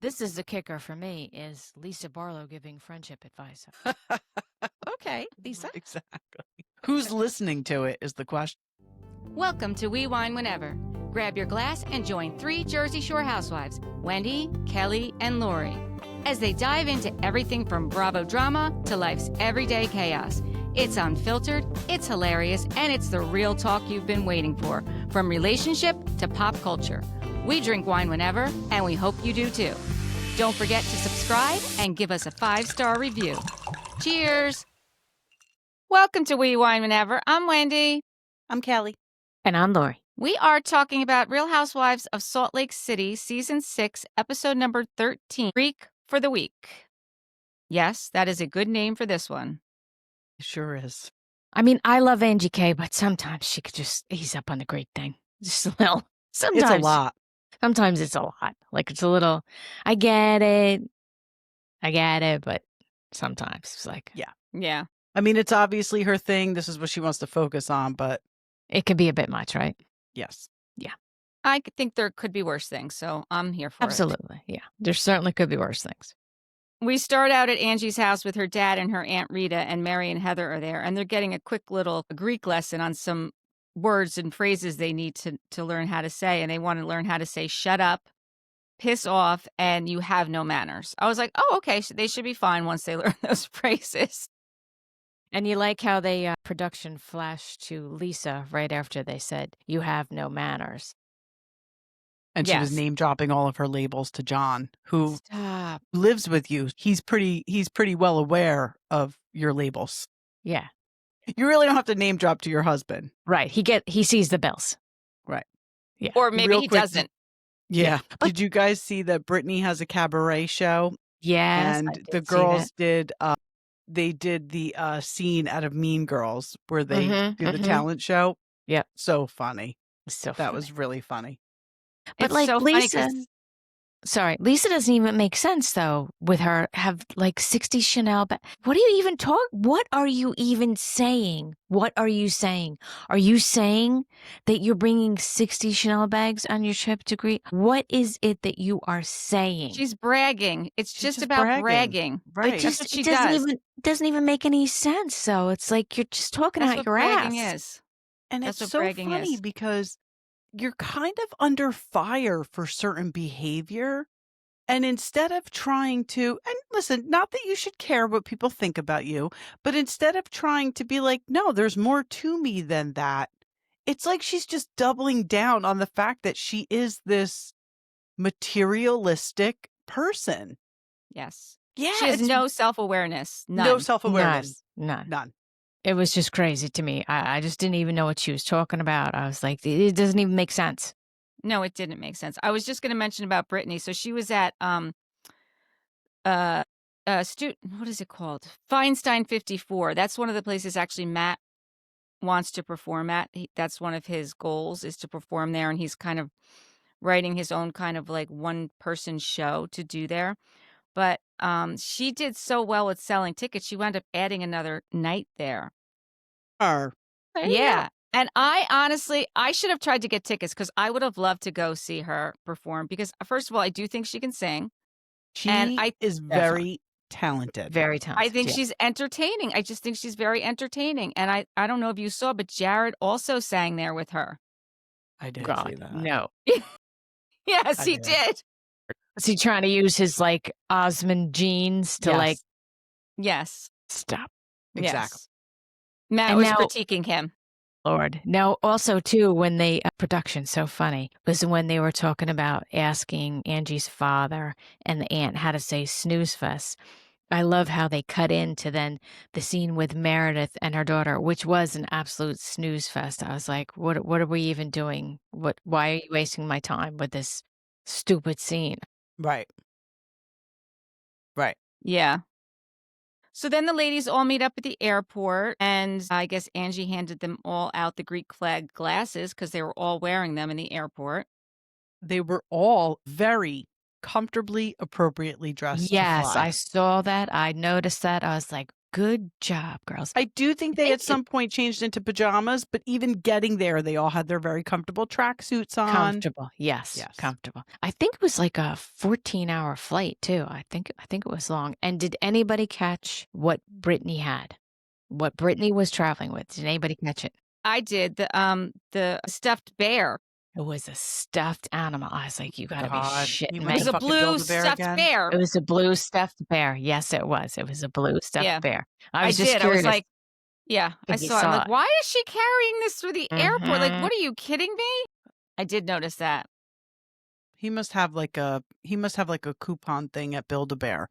This is the kicker for me, is Lisa Barlow giving friendship advice. Okay, Lisa. Exactly. Who's listening to it is the question. Welcome to We Wine Whenever. Grab your glass and join 3 Jersey Shore housewives, Wendy, Kelly, and Lori, as they dive into everything from Bravo drama to life's everyday chaos. It's unfiltered, it's hilarious, and it's the real talk you've been waiting for, from relationship to pop culture. We drink wine whenever, and we hope you do too. Don't forget to subscribe and give us a 5-star review. Cheers! Welcome to We Wine Whenever. I'm Wendy. I'm Kelly. And I'm Lori. We are talking about Real Housewives of Salt Lake City, Season 6, Episode number 13, Greek for the Week. Yes, that is a good name for this one. It sure is. I mean, I love Angie K, but sometimes she could just ease up on the Greek thing. Just a little. Sometimes. It's a lot. Sometimes it's a lot. Like, it's a little, I get it, but sometimes it's like. Yeah. I mean, it's obviously her thing. This is what she wants to focus on, but. It could be a bit much, right? Yes. Yeah. I think there could be worse things, so I'm here for it. Absolutely. Yeah. There certainly could be worse things. We start out at Angie's house with her dad and her Aunt Rita, and Mary and Heather are there, and they're getting a quick little Greek lesson on some words and phrases they need to learn how to say, and they want to learn how to say shut up, piss off, and you have no manners. I was like, oh, okay, so they should be fine once they learn those phrases. And you like how they production flashed to Lisa right after they said, you have no manners. And she was Yes. name dropping all of her labels to John, who Stop. lives with you. He's pretty well aware of your labels. Yeah. You really don't have to name drop to your husband. Right. He sees the bills. Right. Yeah. Or maybe Real he quick, doesn't. Yeah. But- Did you guys see that Brittany has a cabaret show? Yes. And the girls did they did the scene out of Mean Girls where they do the talent show. Yep. So funny. So That was really funny. But It's like so funny Lisa, 'cause- Lisa doesn't even make sense though with her have like 60 Chanel bags. What are you even What are you even saying? What are you saying? Are you saying that you're bringing 60 Chanel bags on your trip to Greece? What is it that you are saying? She's bragging. It's She's just just about bragging. Right. That's what she it doesn't does. even doesn't even make any sense. So it's like you're just talking That's out what your bragging ass. is. And That's it's what so bragging funny is. because you're kind of under fire for certain behavior. And instead of trying to, and listen, not that you should care what people think about you, but instead of trying to be like, no, there's more to me than that. It's like she's just doubling down on the fact that she is this materialistic person. Yes. Yeah. She has it's no self-awareness. None. no self-awareness. None. It was just crazy to me. I just didn't even know what she was talking about. I was like, it doesn't even make sense. No, it didn't make sense. I was just going to mention about Brittany. So she was at what is it called? Feinstein 54. That's one of the places actually Matt wants to perform at. That's one of his goals, is to perform there, and he's kind of writing his own kind of like one-person show to do there. But she did so well at selling tickets, she wound up adding another night there. Yeah. And I should have tried to get tickets because I would have loved to go see her perform because, first of all, I do think she can sing. She And is very talented. Very talented. I think yeah. she's entertaining. I just think she's very entertaining. And I don't know if you saw, but Jared also sang there with her. I did God, see that. no. Yes, I he did. did. Is he trying to use his like Osmond genes to Yes. like Yes. stop? Exactly. Yes. Matt And was now- critiquing him. Lord. Now, also, too, when they, production, so funny, was when they were talking about asking Angie's father and the aunt how to say snooze fest. I love how they cut into then the scene with Meredith and her daughter, which was an absolute snooze fest. I was like, what are we even doing? Why are you wasting my time with this stupid scene? Right. Right. Yeah. So then the ladies all meet up at the airport, and I guess Angie handed them all out the Greek flag glasses because they were all wearing them in the airport. They were all very comfortably, appropriately dressed. to Yes, fly. I saw that. I noticed that. I was like, Good job, girls. I do think they Thank at some point changed into pajamas, but even getting there, they all had their very comfortable tracksuits on. Comfortable. Yes, Yes. comfortable. I think it was like a 14-hour flight too. I think it was long. And did anybody catch what Brittany had? What Brittany was traveling with? Did anybody catch it? I did the stuffed bear. It was a stuffed animal. I was like, you gotta be God, shitting you It me. was a fucking blue Build-A-Bear stuffed again? bear. It was a blue stuffed bear. Yes, it was. It was a blue stuffed Yeah. bear. I was just did. I curious was like, yeah, I if you saw it. I'm saw like, it. why is she carrying this through the airport? Like, Mhm. what are you kidding me? I did notice that. He must have like a coupon thing at Build-A-Bear.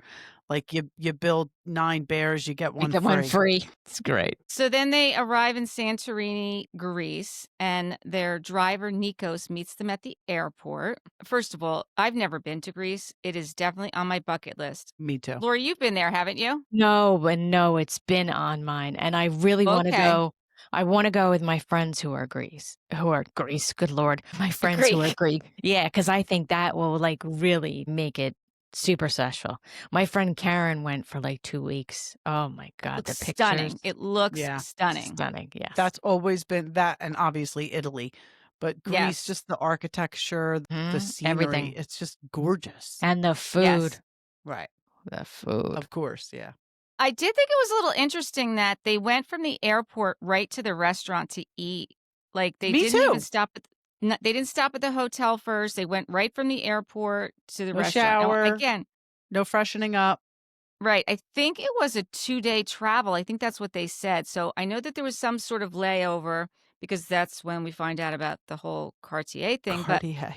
Like you build 9 bears, you get You one get free. one free. It's great. So then they arrive in Santorini, Greece, and their driver, Nikos, meets them at the airport. First of all, I've never been to Greece. It is definitely on my bucket list. Me too. Lori, you've been there, haven't you? No, it's been on mine, and I really wanna Okay. go. I wanna go with my friends who are Greece. Good lord. My friends who are Greek. Greek. Yeah, because I think that will, like, really make it super special. My friend Karen went for, like, 2 weeks. Oh my god, the Looks pictures. stunning. It looks Yeah. stunning. Stunning, yes. That's always been that, and obviously Italy. But Greece, Yes. just the architecture, the scenery, everything. it's just gorgeous. And the food. Yes. Right. The food. Of course, yeah. I did think it was a little interesting that they went from the airport right to the restaurant to eat. Like they Me didn't even too. stop at they didn't stop at the hotel first. They went right from the airport to the No restaurant. Now, shower. again, No freshening up. right. I think it was a 2-day travel. I think that's what they said. So I know that there was some sort of layover because that's when we find out about the whole Cartier thing. But Cartier.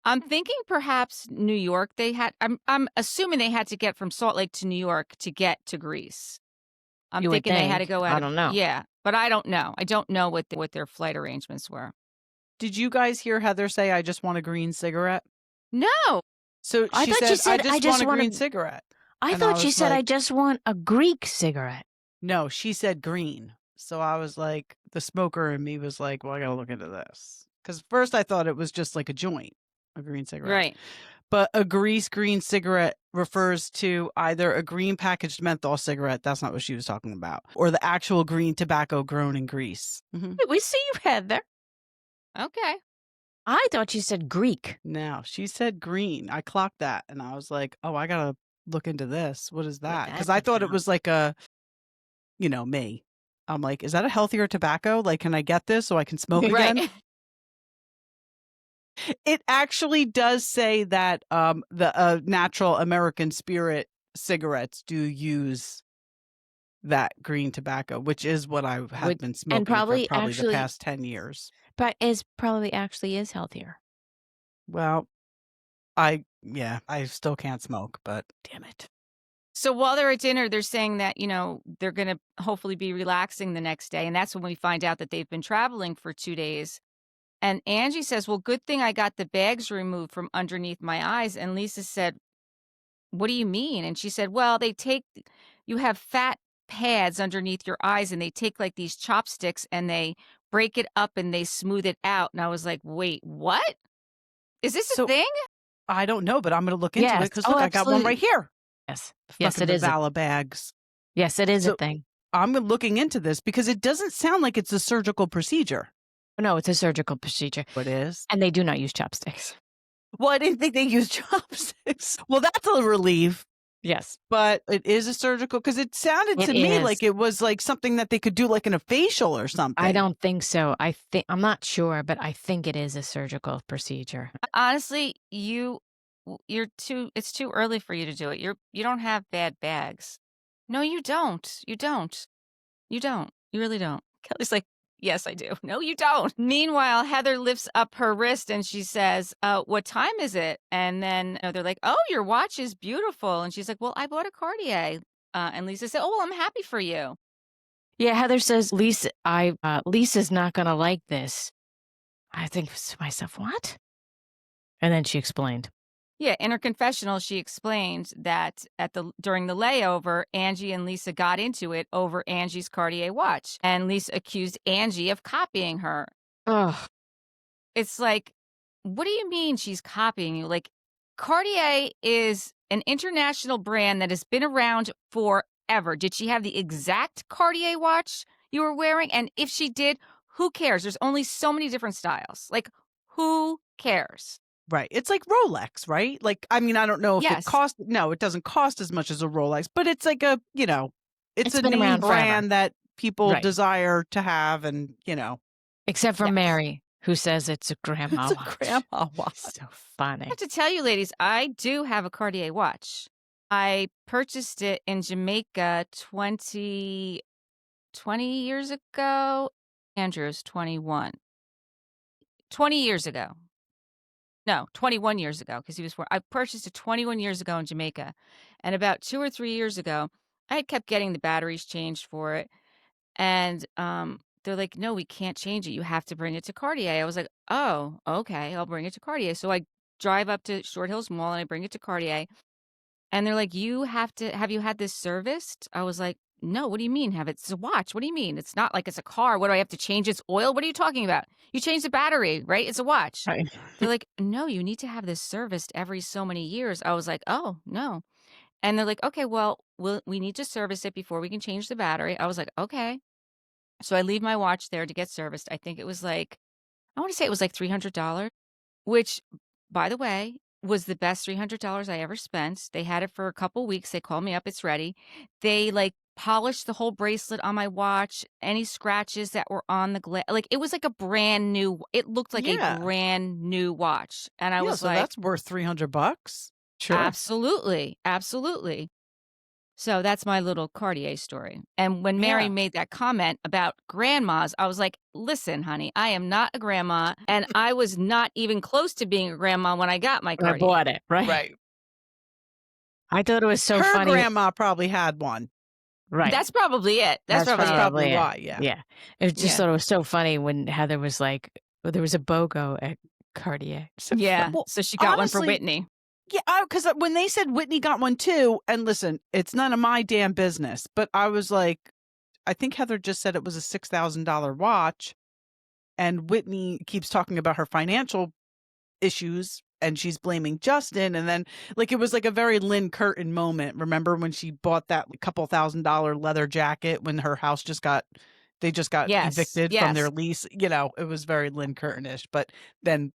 I'm thinking perhaps New York. I'm assuming they had to get from Salt Lake to New York to get to Greece. I'm You would thinking they had to think. go I out. don't know. Yeah, but I don't know. I don't know what their flight arrangements were. Did you guys hear Heather say, "I just want a green cigarette"? No. So I she thought said, you said, "I just want a green cigarette." I And thought she was said, I like, just want a Greek cigarette. No, she said green. So I was like, the smoker in me was like, well, I gotta look into this. Because first I thought it was just like a joint, a green cigarette. Right. But a Greece green cigarette refers to either a green packaged menthol cigarette, that's not what she was talking about, or the actual green tobacco grown in Greece. We see you, Heather. Okay. I thought you said Greek. No, she said green. I clocked that and I was like, oh, I gotta look into this. What is that? Because I that's thought it about? was like a, me. I'm like, is that a healthier tobacco? Like, can I get this so I can smoke again? Right. It actually does say that the natural American Spirit cigarettes do use that green tobacco, which is what I have been smoking probably for probably actually- the past 10 years. But probably actually is healthier. Well, I still can't smoke, but damn it. So while they're at dinner, they're saying that, they're going to hopefully be relaxing the next day. And that's when we find out that they've been traveling for 2 days. And Angie says, well, good thing I got the bags removed from underneath my eyes. And Lisa said, what do you mean? And she said, well, you have fat pads underneath your eyes and they take like these chopsticks and they break it up and they smooth it out. And I was like, wait, what? Is this a thing? I don't know, but I'm going to look into it Yes. because look, I got one right here. Yes. Yes, it is. Vala bags. Yes, it is So- a thing. I'm looking into this because it doesn't sound like it's a surgical procedure. No, it's a surgical procedure. It is. And they do not use chopsticks. Well, I didn't think they used chopsticks. Well, that's a relief. Yes. But it is a surgical because it sounded to It me is. like it was like something that they could do like in a facial or something. I don't think so. I'm not sure, but I think it is a surgical procedure. Honestly, it's too early for you to do it. You don't have bad bags. No, you don't. You don't. You don't. You really don't. Kelly's like, yes, I do. No, you don't. Meanwhile, Heather lifts up her wrist and she says, what time is it? And then they're like, oh, your watch is beautiful. And she's like, well, I bought a Cartier. And Lisa said, oh, well, I'm happy for you. Yeah, Heather says, Lisa's not going to like this. I think to myself, what? And then she explained. Yeah, in her confessional, she explained that during the layover, Angie and Lisa got into it over Angie's Cartier watch, and Lisa accused Angie of copying her. Ugh. It's like, what do you mean she's copying you? Like, Cartier is an international brand that has been around for ever, did she have the exact Cartier watch you were wearing? And if she did, who cares? There's only so many different styles. Like, who cares? Right. It's like Rolex, right? Like, I mean, I don't know if it Yes. costs. No, it doesn't cost as much as a Rolex, but it's like a, it's It's a been name around forever. brand that people Right. desire to have. And, Except for Yes. Mary, who says it's a grandma it's a watch. grandma watch. So funny. I have to tell you, ladies, I do have a Cartier watch. I purchased it in Jamaica 20 years ago. Andrew's 21. 20 years ago. No, 21 years ago, because he was 4. I purchased it 21 years ago in Jamaica. And about 2 or 3 years ago, I had kept getting the batteries changed for it. And they're like, no, we can't change it. You have to bring it to Cartier. I was like, oh, okay, I'll bring it to Cartier. So I drive up to Short Hills Mall and I bring it to Cartier. And they're like, have you had this serviced? I was like, no, what do you mean have it? It's a watch. What do you mean? It's not like it's a car. What do I have to change its oil? What are you talking about? You change the battery, right? It's a watch. Right. They're like, no, you need to have this serviced every so many years. I was like, oh, no. And they're like, okay, well, we need to service it before we can change the battery. I was like, okay. So I leave my watch there to get serviced. I think it was like, I want to say it was like $300, which, by the way, was the best $300 I ever spent. They had it for a couple weeks. They called me up. It's ready. They like polished the whole bracelet on my watch. Any scratches that were on the glass, like it was like a brand new. It looked like Yeah. a brand new watch, and I was so like, that's worth $300. Sure. absolutely, absolutely. So that's my little Cartier story. And when Mary Yeah. made that comment about grandmas, I was like, listen, honey, I am not a grandma. And I was not even close to being a grandma when I got my I Cartier. bought it, right? Right. I thought it was so Her funny. grandma probably had one. Right. That's probably it. That's That's probably it. probably why. Yeah. Yeah. It just Yeah. thought it was so funny when Heather was like, well, there was a BOGO at Cartier. So Yeah. Well, So she got one for honestly, Whitney. Yeah, because when they said Whitney got one too, and listen, it's none of my damn business, but I was like, I think Heather just said it was a $6,000 watch, and Whitney keeps talking about her financial issues, and she's blaming Justin, and then like it was like a very Lynn Curtin moment. Remember when she bought that couple $1,000 leather jacket when her house they just got Yes, evicted from their yes. lease? It was very Lynn Curtin-ish, but then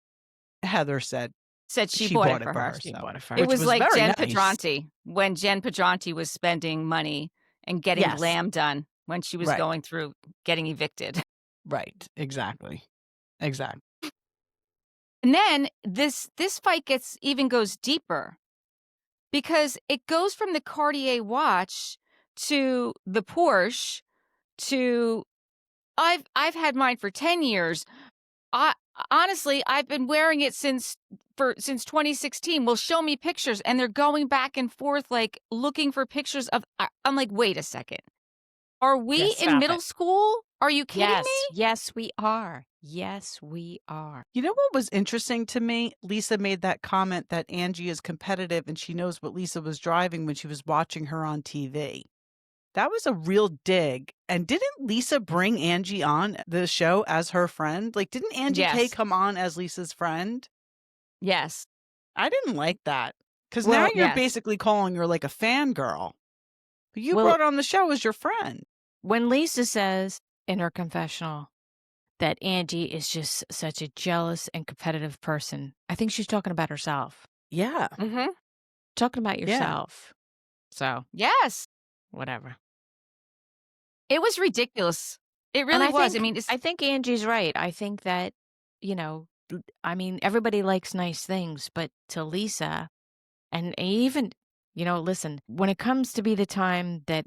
Heather said Said she bought it for her. She so- bought it for It her. which was like very Jen nice. Pedranti, when Jen Pedranti was spending money and getting Yes. glam done when she was Right. going through getting evicted. Right. Exactly. Exactly. And then this fight goes deeper, because it goes from the Cartier watch to the Porsche to I've had mine for 10 years. Honestly, I've been wearing it since 2016. Well, show me pictures, and they're going back and forth like looking for pictures of I'm like, "Wait a second. Are we Yes, in stop middle it. school? Are you kidding Yes. me?" Yes, we are. Yes, we are. You know what was interesting to me? Lisa made that comment that Angie is competitive and she knows what Lisa was driving when she was watching her on TV. That was a real dig. And didn't Lisa bring Angie on the show as her friend? Like, didn't Angie K Yes. come on as Lisa's friend? Yes. I didn't like that. Because Well, now you're yes. basically calling her like a fangirl. You Well- brought on the show as your friend. When Lisa says in her confessional that Angie is just such a jealous and competitive person, I think she's talking about herself. Yeah. Mm-hmm. Talking about Yeah. yourself. So, Yes. whatever. It was ridiculous. It And really I was. think- I mean, I think Angie's right. I think that, everybody likes nice things, but to Lisa, and even, listen, when it comes to be the time that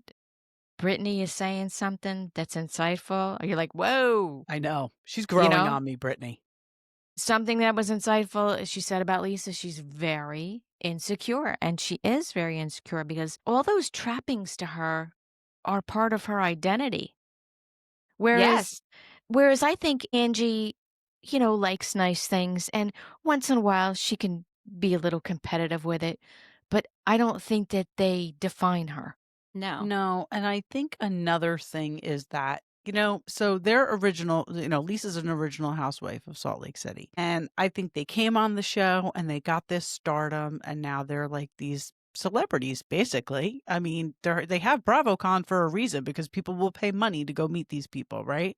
Brittany is saying something that's insightful, you're like, whoa. I know. She's growing know? on me, Brittany. Something that was insightful, she said about Lisa, she's very insecure. And she is very insecure because all those trappings to her are part of her identity. yes. Whereas I think Angie, likes nice things. And once in a while, she can be a little competitive with it. But I don't think that they define her. No. No, and I think another thing is that, so they're original, Lisa's an original housewife of Salt Lake City. And I think they came on the show and they got this stardom and now they're like these celebrities, basically. I mean, they have BravoCon for a reason because people will pay money to go meet these people, right?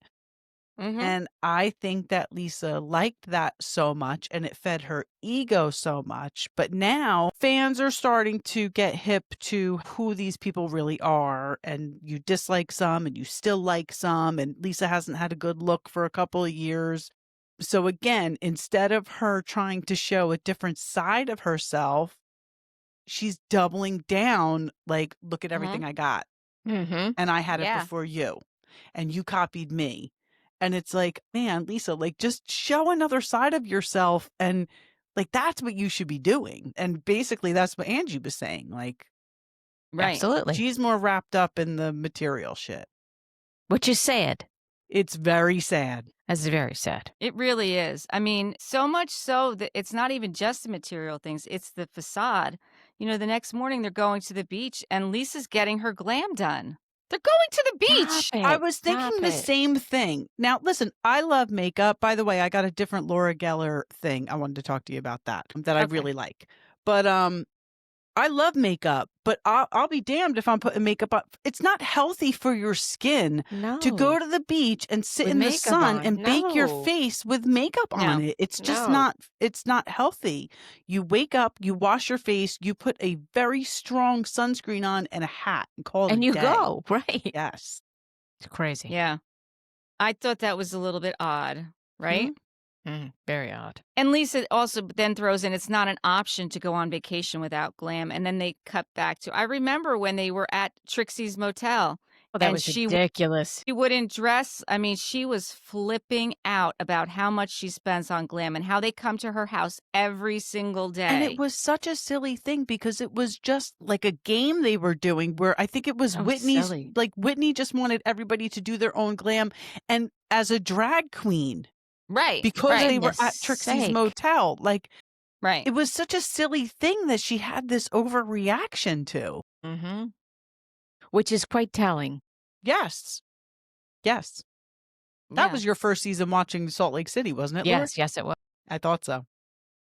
Mm-hmm. And I think that Lisa liked that so much and it fed her ego so much. But now fans are starting to get hip to who these people really are. And you dislike some and you still like some. And Lisa hasn't had a good look for a couple of years. So again, instead of her trying to show a different side of herself, she's doubling down like, look at everything I got. Mm-hmm. And I had it Yeah. before you. And you copied me. And it's like, man, Lisa, like just show another side of yourself. And like, that's what you should be doing. And basically that's what Angie was saying. Like, Right. Absolutely. she's more wrapped up in the material shit. Which is sad. It's very sad. That's very sad. It really is. I mean, so much so that it's not even just the material things, it's the facade. You know, the next morning they're going to the beach and Lisa's getting her glam done. They're going to the beach. Stop I it. was thinking Stop the it. same thing. Now, listen, I love makeup. By the way, I got a different Laura Geller thing. I wanted to talk to you about that I Okay. really like. But I love makeup, but I'll be damned if I'm putting makeup on. It's not healthy for your skin to go No. to the beach and sit With in the makeup sun on. and bake your No. face with makeup on No. it. It's just No. it's not healthy. You wake up, you wash your face, you put a very strong sunscreen on and a hat and call it And a you day. go, right? Yes. It's crazy. Yeah. I thought that was a little bit odd, right? Very odd. And Lisa also then throws in it's not an option to go on vacation without glam. And then they cut back to I remember when they were at Trixie's motel. Well, that and was she ridiculous. She wouldn't dress. I mean, she was flipping out about how much she spends on glam and how they come to her house every single day. And it was such a silly thing because it was just like a game they were doing where I think it was Oh, Whitney's, silly. like Whitney just wanted everybody to do their own glam. And as a drag queen, right. because right. they were at Goodness Trixie's sake. motel, like Right. it was such a silly thing that she had this overreaction to. Mm-hmm. Which is quite telling. Yes. Yes. That Yeah. was your first season watching Salt Lake City, wasn't it, Laura? Yes, it was. I thought so.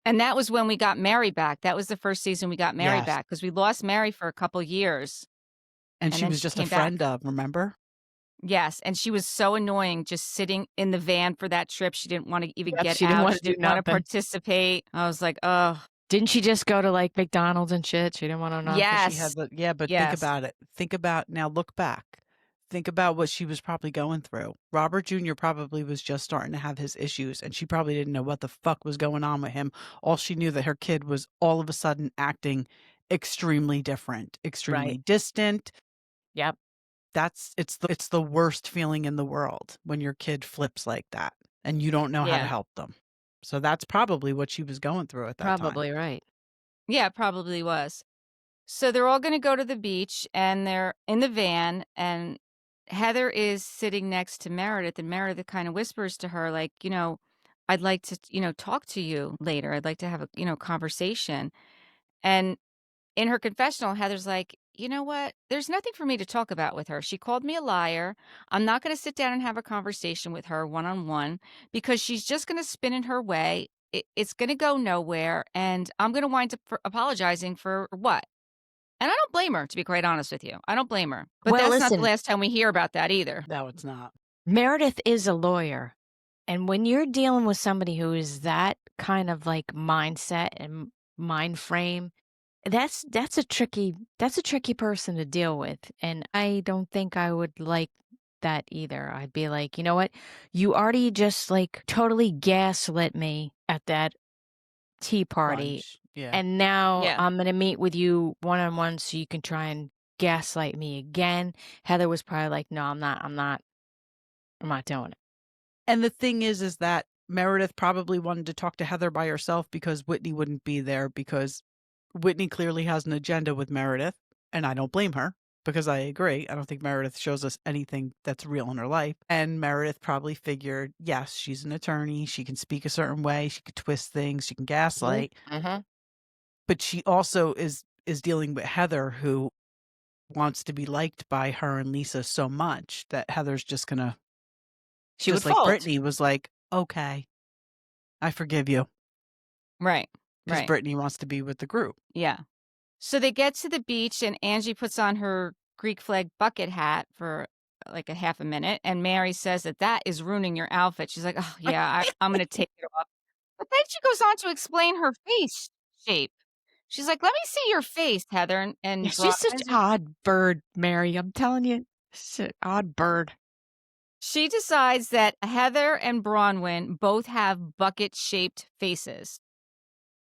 And that was when we got Mary back. That was the first season we got Mary Yes. back because we lost Mary for a couple years. And And she then was she just a came back. friend of, remember? Yes, and she was so annoying just sitting in the van for that trip. She didn't want to even Yep, get she didn't out. wanna She do didn't want to nothing. participate. I was like, oh, Didn't she just go to like McDonald's and shit? She didn't want to know. Yeah. She Yes. had yeah, but think Yes. about it. Think about now. Look back. Think about what she was probably going through. Robert Jr. probably was just starting to have his issues, and she probably didn't know what the fuck was going on with him. All she knew that her kid was all of a sudden acting extremely different, extremely Right. distant. Yep. It's the worst feeling in the world when your kid flips like that and you don't know how to Yeah. help them. So that's probably what she was going through at that time. Probably right. Yeah, it probably was. So they're all going to go to the beach and they're in the van and Heather is sitting next to Meredith and Meredith kind of whispers to her like, I'd like to, talk to you later. I'd like to have a, conversation. And in her confessional, Heather's like, you know what? There's nothing for me to talk about with her. She called me a liar. I'm not going to sit down and have a conversation with her one-on-one because she's just going to spin in her way. It's going to go nowhere. And I'm going to wind up apologizing for what? And I don't blame her, to be quite honest with you. I don't blame her. But Well, that's not listen. the last time we hear about that either. No, it's not. Meredith is a lawyer. And when you're dealing with somebody who is that kind of like mindset and mind frame, that's a tricky person to deal with. And I don't think I would like that either. I'd be like, you know what? You already just like totally gaslit me at that tea party. Lunch. Yeah. And now Yeah. I'm going to meet with you one-on-one so you can try and gaslight me again. Heather was probably like, no, I'm not doing it. And the thing is that Meredith probably wanted to talk to Heather by herself because Whitney wouldn't be there because Whitney clearly has an agenda with Meredith. And I don't blame her because I agree. I don't think Meredith shows us anything that's real in her life. And Meredith probably figured, yes, she's an attorney. She can speak a certain way. She could twist things. She can gaslight. Mm-hmm. But she also is dealing with Heather, who wants to be liked by her and Lisa so much that Heather's just going to, She just would like fold. Brittany was like, okay, I forgive you. Right. Because Right. Brittany wants to be with the group. Yeah. So they get to the beach, and Angie puts on her Greek flag bucket hat for like a half a minute, and Mary says that is ruining your outfit. She's like, "Oh yeah, I'm going to take it off." But then she goes on to explain her face shape. She's like, "Let me see your face, Heather." Yeah, And she's such an odd bird, Mary. I'm telling you, she's an odd bird. she decides that Heather and Bronwyn both have bucket-shaped faces.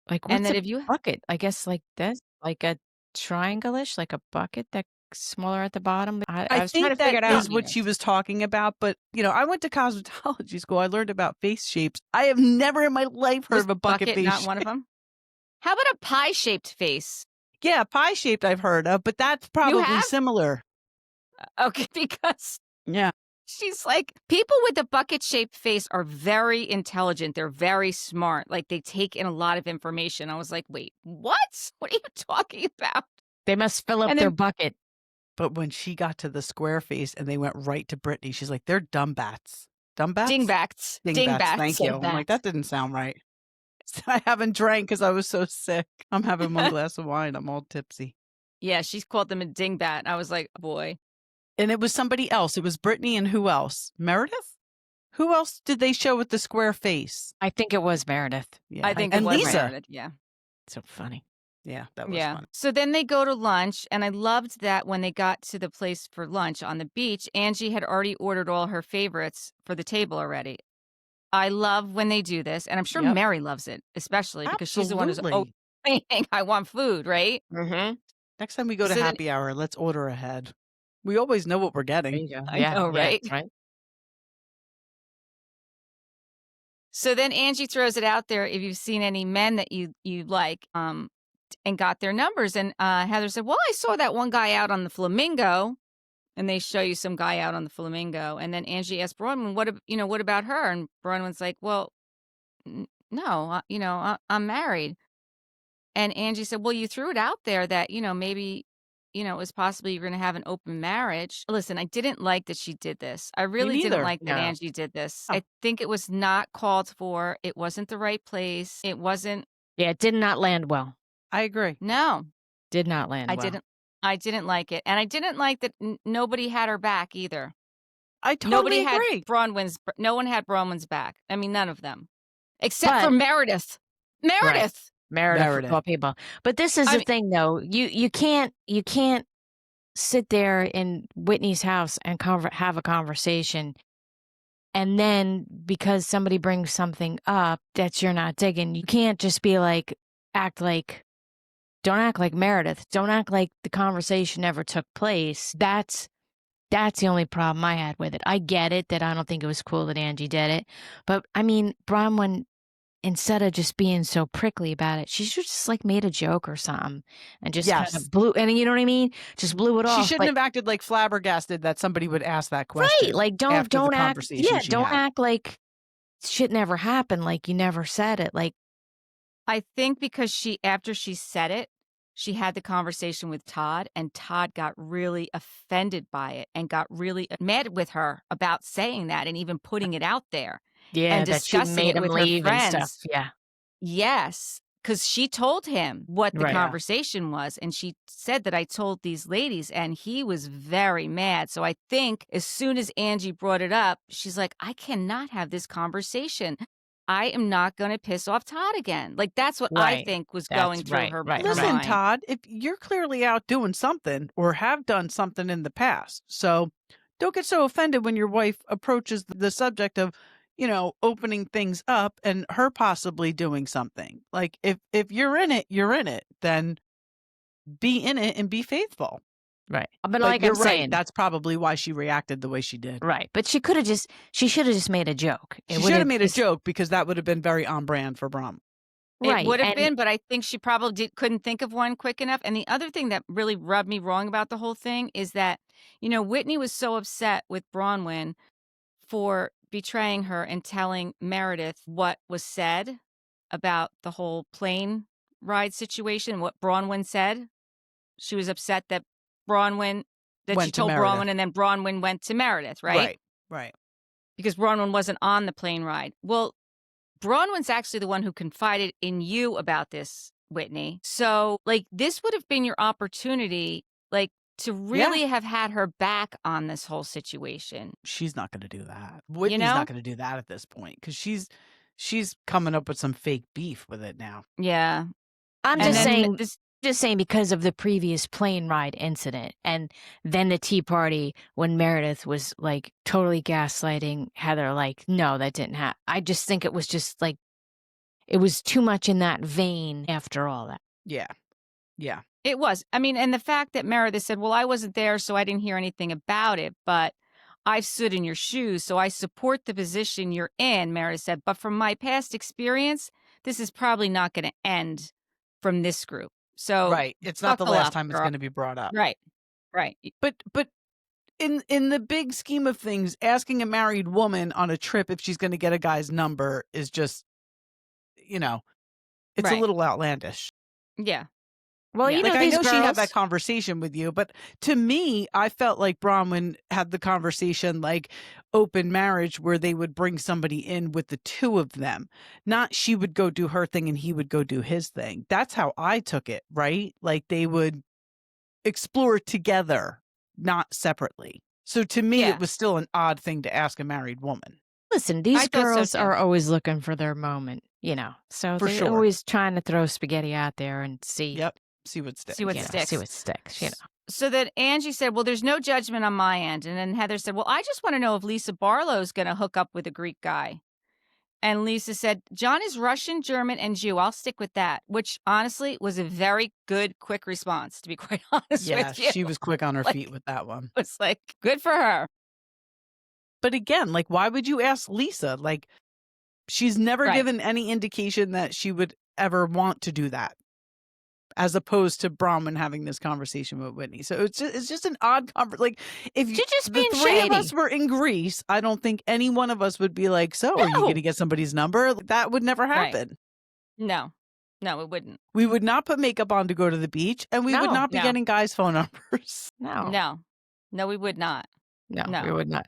Like, And what's that a if you bucket? I guess like this, like a triangle-ish, like a bucket that's smaller at the bottom. I I was trying think to figure that it out. is what she was talking about, but, I went to cosmetology school. I learned about face shapes. I have never in my life heard was of a bucket face not one of shape. them? How about a pie-shaped face? Yeah, pie-shaped I've heard of, but that's You probably have? similar. Okay, because Yeah. she's like, people with a bucket-shaped face are very intelligent. They're very smart. Like, they take in a lot of information. I was like, wait, what? What are you talking about? They must fill up And their then bucket. But when she got to the square face and they went right to Brittany, she's like, "They're dumb bats." Dumb bats? dingbats. Dingbats, Dingbats. thank you. I'm like, that didn't sound right. I haven't drank because I was so sick. I'm having one glass of wine. I'm all tipsy. Yeah, she's called them a dingbat. I was like, boy. And it was somebody else. It was Brittany and who else? Meredith? Who else did they show with the square face? I think it was Meredith. Yeah. I think and it was Lisa. Meredith, yeah. So funny. Yeah, that was Yeah. fun. So then they go to lunch, and I loved that when they got to the place for lunch on the beach, Angie had already ordered all her favorites for the table already. I love when they do this, and I'm sure Yep. Mary loves it, especially because she's the one who's Absolutely. saying, I want food, right? Mm-hmm. Next time we go to So then- happy hour, let's order ahead. We always know what we're There getting. you go. I Yeah, know, yeah, right? right. So then Angie throws it out there if you've seen any men that you like, and got their numbers. And Heather said, well, I saw that one guy out on the Flamingo. And they show you some guy out on the Flamingo. And then Angie asked Bronwyn, what about her? And Bronwyn's like, well, no, I'm married. And Angie said, well, you threw it out there that, maybe, it was possibly you're going to have an open marriage. Listen, I didn't like that she did this. I really didn't neither. like that No. Angie did this. Oh. I think it was not called for. It wasn't the right place. It wasn't. Yeah, it did not land well. I agree. No, Did not land I well. didn't. I didn't like it. And I didn't like that nobody had her back either. I totally Nobody agree. had Bronwyn's. No one had Bronwyn's back. I mean, none of them, except But- for Meredith. Meredith. Meredith of all people. But this is the thing, though. You can't sit there in Whitney's house and have a conversation, and then because somebody brings something up that you're not digging, you can't just be like, don't act like Meredith. Don't act like the conversation never took place. That's the only problem I had with it. I get it that I don't think it was cool that Angie did it, but I mean, Bronwyn, instead of just being so prickly about it, she should just like made a joke or something and just kind Yes. of blew, and you know what I mean? Just blew it off. She shouldn't have acted like flabbergasted that somebody would ask that question. Right. Like don't after the act, conversation she don't had. act like shit never happened. Like you never said it. Like, I think because after she said it, she had the conversation with Todd, and Todd got really offended by it and got really mad with her about saying that and even putting it out there. yeah, And that she discussing made it him with her leave and stuff. friends. Yeah. Yes, because she told him what the Right. conversation was, and she said that I told these ladies, and he was very mad. So I think as soon as Angie brought it up, she's like, I cannot have this conversation. I am not going to piss off Todd again. Like, that's what I Right. think was That's going through right, her, right, her Listen, mind. Todd, if you're clearly out doing something or have done something in the past, so don't get so offended when your wife approaches the subject of, opening things up and her possibly doing something. Like if you're in it, you're in it. Then be in it and be faithful. Right. But But like you're I'm right. saying, That's probably why she reacted the way she did. right. But she should have just made a joke. She should have made a joke because that would have been very on brand for Brom. Right. It would have and- been, but I think she probably couldn't think of one quick enough. And the other thing that really rubbed me wrong about the whole thing is that, Whitney was so upset with Bronwyn for betraying her and telling Meredith what was said about the whole plane ride situation, what Bronwyn said. She was upset that Went she to told Meredith. Bronwyn, and then Bronwyn went to Meredith, right? Right. Because Bronwyn wasn't on the plane ride. Well, Bronwyn's actually the one who confided in you about this, Whitney. So, like, this would have been your opportunity, like, to Yeah. really have had her back on this whole situation, She's not gonna do that. you Whitney's know? not gonna do that at this point because she's coming up with some fake beef with it now. Yeah. I'm And just then saying this just saying because of the previous plane ride incident and then the tea party when Meredith was, like, totally gaslighting Heather, like, "No, that didn't happen." I just think it was just, like, it was too much in that vein after all that. Yeah. Yeah. it was. I mean, and the fact that Meredith said, "Well, I wasn't there, so I didn't hear anything about it, but I've stood in your shoes, so I support the position you're in," Meredith said. "But from my past experience, this is probably not gonna end from this group. So Right. It's not the buckle last up, time it's girl." gonna be brought up. Right. Right. But in the big scheme of things, asking a married woman on a trip if she's gonna get a guy's number is just, it's a Right. little outlandish. Yeah. Well, Yeah. you Like, know, I these know she had girls that conversation with you, but to me, I felt like Bronwyn had the conversation like open marriage where they would bring somebody in with the two of them. Not she would go do her thing and he would go do his thing. That's how I took it, right? Like they would explore together, not separately. So to me, Yeah. it was still an odd thing to ask a married woman. listen, I these thought so girls too. are always looking for their moment, so For they're sure. always trying to throw spaghetti out there and see, Yep. See what sticks. See what see sticks. what sticks. So then Angie said, "Well, there's no judgment on my end." And then Heather said, "Well, I just want to know if Lisa Barlow's going to hook up with a Greek guy." And Lisa said, "John is Russian, German, and Jew. I'll stick with that," which honestly was a very good, quick response, to be quite honest Yeah, with you. she was quick on her Like- feet with that one. It's like, good for her. But again, like, why would you ask Lisa? Like, she's never Right. given any indication that she would ever want to do that, as opposed to Bronwyn having this conversation with Whitney. So it's just an odd conversation. Like, if She's just the being three of us shady. were in Greece, I don't think any one of us would be like, "So, are you No. going to get somebody's number?" That would never Right. happen. No, it wouldn't. We would not put makeup on to go to the beach, and we would No, not be no. getting guys' phone numbers. No, No, we would not. we No. would not.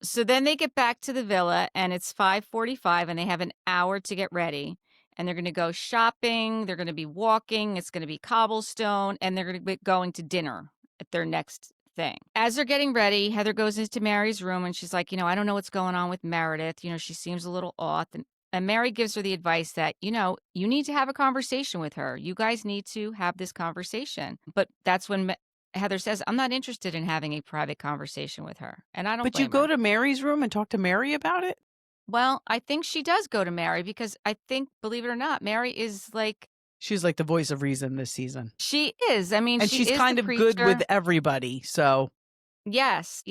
So then they get back to the villa and it's 5:45 and they have an hour to get ready. And they're going to go shopping. They're going to be walking. It's going to be cobblestone. And they're going to be going to dinner at their next thing. As they're getting ready, Heather goes into Mary's room and she's like, I don't know what's going on with Meredith. She seems a little off. And Mary gives her the advice that, you need to have a conversation with her. You guys need to have this conversation. But that's when Heather says, "I'm not interested in having a private conversation with her." And I don't But you blame go her. to Mary's room and talk to Mary about it? Well, I think she does go to Mary because I think, believe it or not, Mary is like, She's like the voice of reason this season. she is. I mean, And she she's is kind the of good preacher. with everybody, so Yes.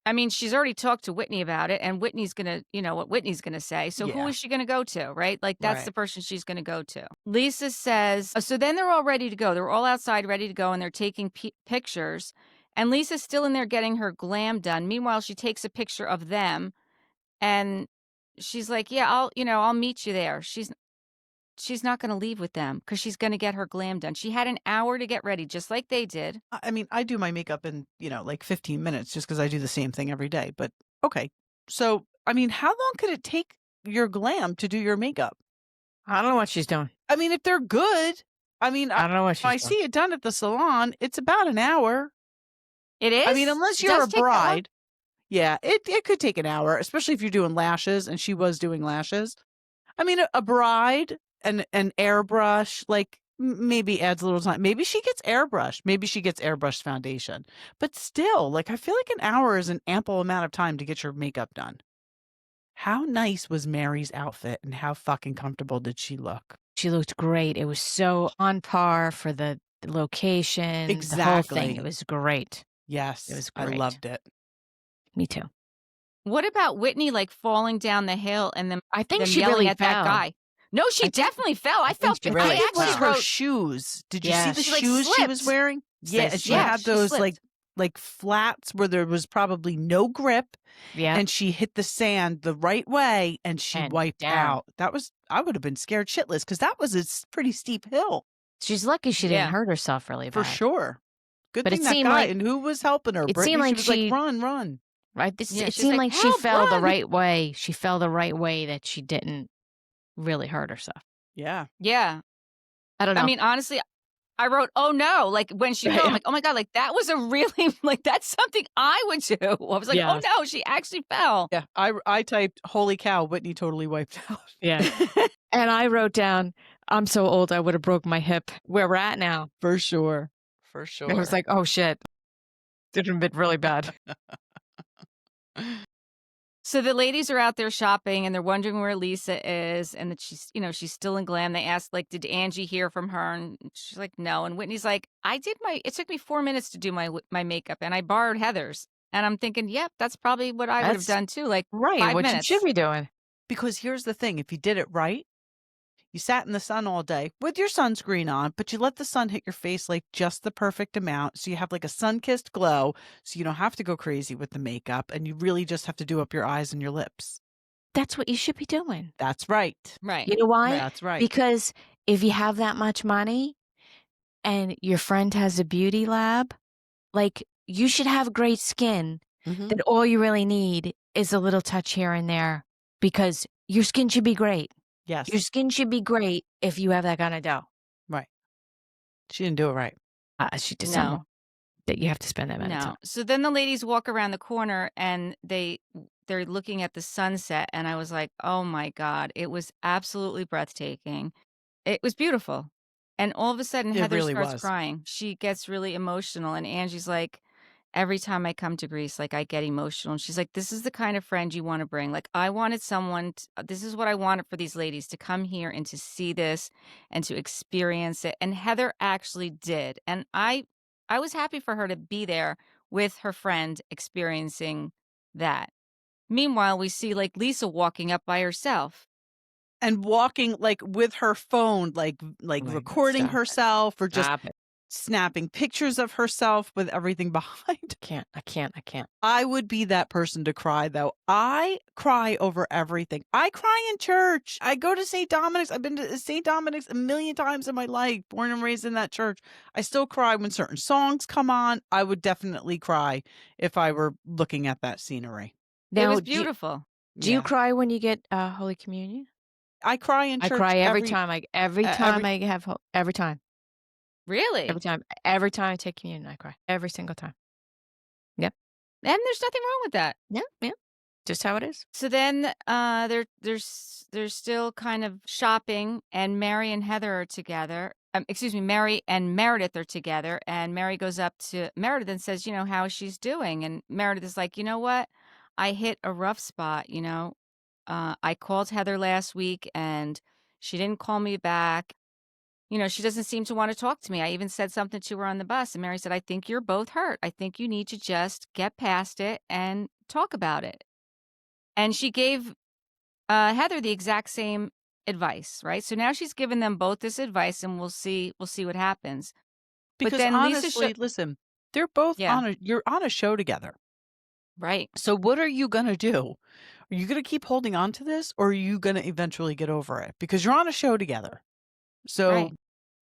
I mean, she's already talked to Whitney about it, and Whitney's going to, what Whitney's going to say. So who Yeah. is she going to go to, right? Like, that's Right. the person she's going to go to. Lisa says, so then they're all ready to go. They're all outside ready to go, and they're taking pictures. And Lisa's still in there getting her glam done. Meanwhile, she takes a picture of them, and she's like, yeah, I'll meet you there. She's not going to leave with them because she's going to get her glam done. She had an hour to get ready, just like they did. I mean, I do my makeup in, like 15 minutes just because I do the same thing every day. But okay. So, I mean, how long could it take your glam to do your makeup? I don't know what she's doing. I mean, if they're good, I mean, I don't know what she's I doing. see it done at the salon. It's about an hour. It is? I mean, unless It you're does a take that long? bride. Yeah, it could take an hour, especially if you're doing lashes, and she was doing lashes. I mean, a bride and an airbrush, like maybe adds a little time. Maybe she gets airbrushed. Maybe she gets airbrushed foundation. But still, like, I feel like an hour is an ample amount of time to get your makeup done. How nice was Mary's outfit and how fucking comfortable did she look? She looked great. It was so on par for the location, the whole Exactly. thing. It was great. Yes, It was I great. loved it. Me too. What about Whitney, like, falling down the hill and then I think them she yelling really at that fell. guy? No, she definitely fell. I felt she I really I think it was actually her wrote, shoes. Did you Yeah, see the she, like, shoes she was slipped. wearing? They Yeah, and she slipped. had She those slipped. like flats where there was probably no grip, Yeah. and she hit the sand the right way and she And wiped down. out. I would have been scared shitless because that was a pretty steep hill She's lucky she Yeah. didn't hurt herself really for bad. sure. Good But thing it that seemed guy like- and who was helping her. it Brittany, seemed like she was she- like, run. Right? Yeah, It she's seemed like, like she "Help, fell the run!" right way. She fell the right way that she didn't really hurt herself. Yeah. Yeah. I don't I know. mean, honestly, I wrote, "Oh, no." Like, when she fell, I'm like, "Oh my god," like, that was a really like, that's something I would do. I was like, "Oh, Yes. no, she actually fell." Yeah, I typed, "Holy cow, Whitney totally wiped out." Yeah. And I wrote down, "I'm so old, I would have broke my hip." Where we're at now. For sure. For I was sure. like, "Oh, shit. It have been really bad." So the ladies are out there shopping, and they're wondering where Lisa is, and that she's still in glam. They asked, like, "Did Angie hear from her?" And she's like, "No." And Whitney's like, it took me 4 minutes to do my makeup, and I borrowed Heather's." And I'm thinking, "Yep, that's probably what I would have That's done too, like, right, 5 what you should minutes." be doing. Because here's the thing, if you did it right, you sat in the sun all day with your sunscreen on, but you let the sun hit your face like just the perfect amount, so you have like a sun-kissed glow, so you don't have to go crazy with the makeup, and you really just have to do up your eyes and your lips. That's what you should be doing. That's right. Right. You know why? Right. That's right. Because if you have that much money and your friend has a beauty lab, like, you should have great skin Mhm. that all you really need is a little touch here and there because your skin should be great. Yes. Your skin should be great if you have that kind of dough. Right. She didn't do it right. She did something No. that you have to spend that amount of No. time. So then the ladies walk around the corner, and they're looking at the sunset, and I was like, "Oh my god." It was absolutely breathtaking. It was beautiful. And all of a sudden, It Heather really starts was. crying. She gets really emotional, and Angie's like, "Every time I come to Greece, like, I get emotional." And she's like, "This is the kind of friend you wanna bring." Like, I wanted someone t this is what I wanted for these ladies, to come here and to see this and to experience it, and Heather actually did. And I was happy for her to be there with her friend experiencing that. Meanwhile, we see, like, Lisa walking up by herself. And walking, like, with her phone, like Oh my God, recording stop it. herself or just Stop it. snapping pictures of herself with everything behind. I can't. I would be that person to cry, though. I cry over everything. I cry in church. I go to St. Dominic's. I've been to St. Dominic's a million times in my life, born and raised in that church. I still cry when certain songs come on. I would definitely cry if I were looking at that scenery. It Now, was do you beautiful. do you cry when you get, Holy Communion? I cry in I church cry every every time I have every time. Really? Every time I take communion, I cry. Every single time. Yep. And there's nothing wrong with that. Yeah. Just how it is. So then, they're still kind of shopping, and Mary and Heather are together. Excuse me, Mary and Meredith are together, and Mary goes up to Meredith and says, how she's doing. And Meredith is like, "You know what? I hit a rough spot, you know. I called Heather last week, and she didn't call me back. She doesn't seem to want to talk to me. I even said something to her on the bus." And Mary said, "I think you're both hurt. I think you need to just get past it and talk about it." And she gave Heather the exact same advice, right? So now she's given them both this advice, and we'll see what happens. But Because then Lisa honestly, listen, they're both yeah, you're on a show together. right. So what are you going to do? Are you going to keep holding on to this, or are you going to eventually get over it? Because you're on a show together. So Right.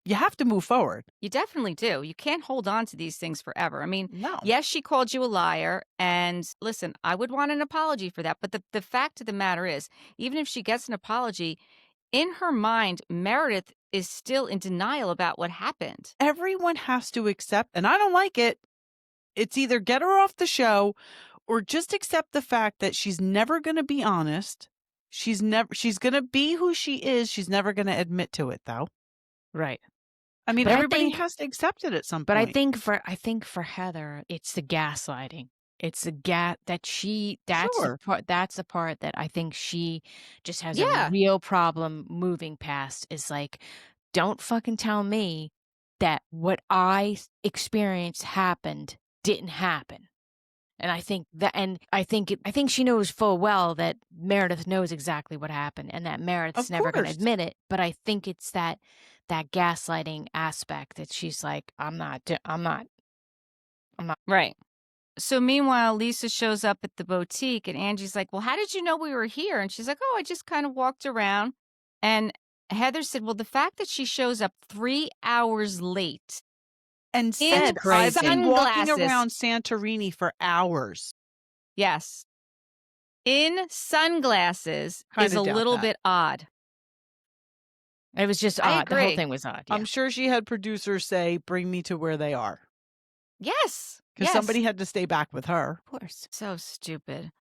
you have to move forward. You definitely do. You can't hold on to these things forever. I mean, No. yes, she called you a liar. And listen, I would want an apology for that. But the fact of the matter is, even if she gets an apology, in her mind, Meredith is still in denial about what happened. Everyone has to accept, and I don't like it. It's either get her off the show or just accept the fact that she's never going to be honest. She's going to be who she is. She's never going to admit to it, though. Right. I mean, But I everybody think- has to accept it at some But point. I think for Heather, it's the gaslighting. It's the that's Sure. the part that I think she just has Yeah. a real problem moving past, is like, don't fucking tell me that what I experienced didn't happen. And I think she knows full well that Meredith knows exactly what happened, and that Meredith's Of never going to course. admit it. But I think it's that gaslighting aspect that she's like, I'm not. Right. So meanwhile, Lisa shows up at the boutique, and Angie's like, "Well, how did you know we were here?" And she's like, "Oh, I just kind of walked around." And Heather said, "Well, the fact that she shows up 3 hours late And in said, I've been walking sunglasses." around Santorini for hours. Yes. In sunglasses is Kinda a doubt little that. bit odd. It was just I odd. The whole agree. thing was odd. I'm Yeah. sure she had producers say, "Bring me to where they are," Yes. because Yes. somebody had to stay back with her. Of course. So stupid.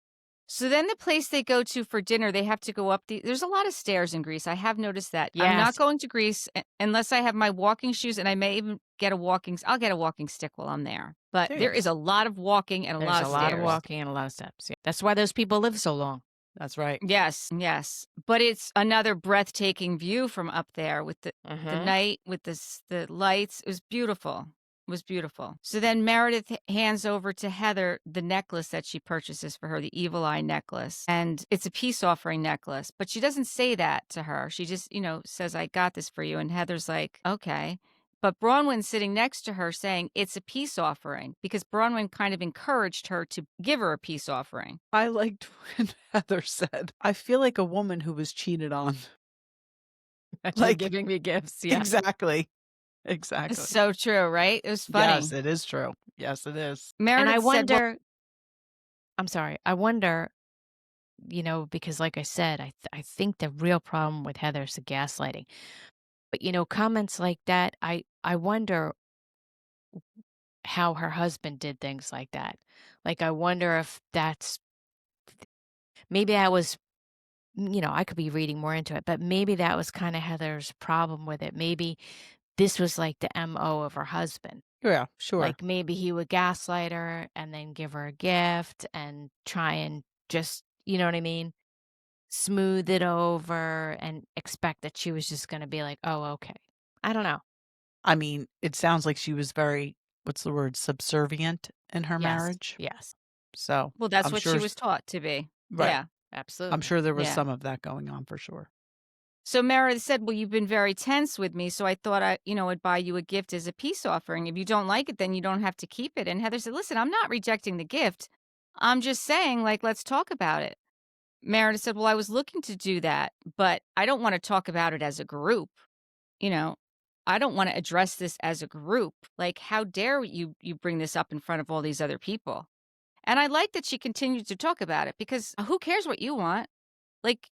So then the place they go to for dinner, they have to go up there's a lot of stairs in Greece. I have noticed that. I'm not Yes. going to Greece unless I have my walking shoes, and I may even get I'll get a walking stick while I'm there. But There you there go. is a lot of walking and a There's lot a of lot of stairs. walking and a lot of steps. Yeah. That's why those people live so long. That's right. Yes, yes. But it's another breathtaking view from up there with the night, with the lights. It was beautiful. It was beautiful. So then Meredith hands over to Heather the necklace that she purchases for her, the evil eye necklace. And it's a peace offering necklace. But she doesn't say that to her. She just, says, I got this for you. And Heather's like, okay. But Bronwyn's sitting next to her saying it's a peace offering because Bronwyn kind of encouraged her to give her a peace offering. I liked when Heather said, "I feel like a woman who was cheated on." Like giving me gifts. Yeah. Exactly. Exactly. It's so true, right? It was funny. Yes, it is true. Yes, it is. Meredith And I said, well, wonder, I'm sorry, I wonder, because like I said, I think the real problem with Heather is the gaslighting. But, comments like that, I wonder how her husband did things like that. Like, I wonder if maybe I was, I could be reading more into it, but maybe that was kind of Heather's problem with it. Maybe this was like the MO of her husband. Yeah, sure. Like maybe he would gaslight her and then give her a gift and try and just, you know what I mean? Smooth it over and expect that she was just going to be like, oh, okay. I don't know. I mean, it sounds like she was very, what's the word, subservient in her Yes. marriage. Yes. So, well, that's I'm what sure she was taught to be. Right. Yeah. Absolutely. I'm sure there was Yeah. some of that going on for sure. So Meredith said, well, you've been very tense with me, so I thought I'd buy you a gift as a peace offering. If you don't like it, then you don't have to keep it. And Heather said, listen, I'm not rejecting the gift. I'm just saying, like, let's talk about it. Meredith said, well, I was looking to do that, but I don't want to talk about it as a group. I don't want to address this as a group. Like, how dare you bring this up in front of all these other people? And I like that she continued to talk about it because who cares what you want? Like,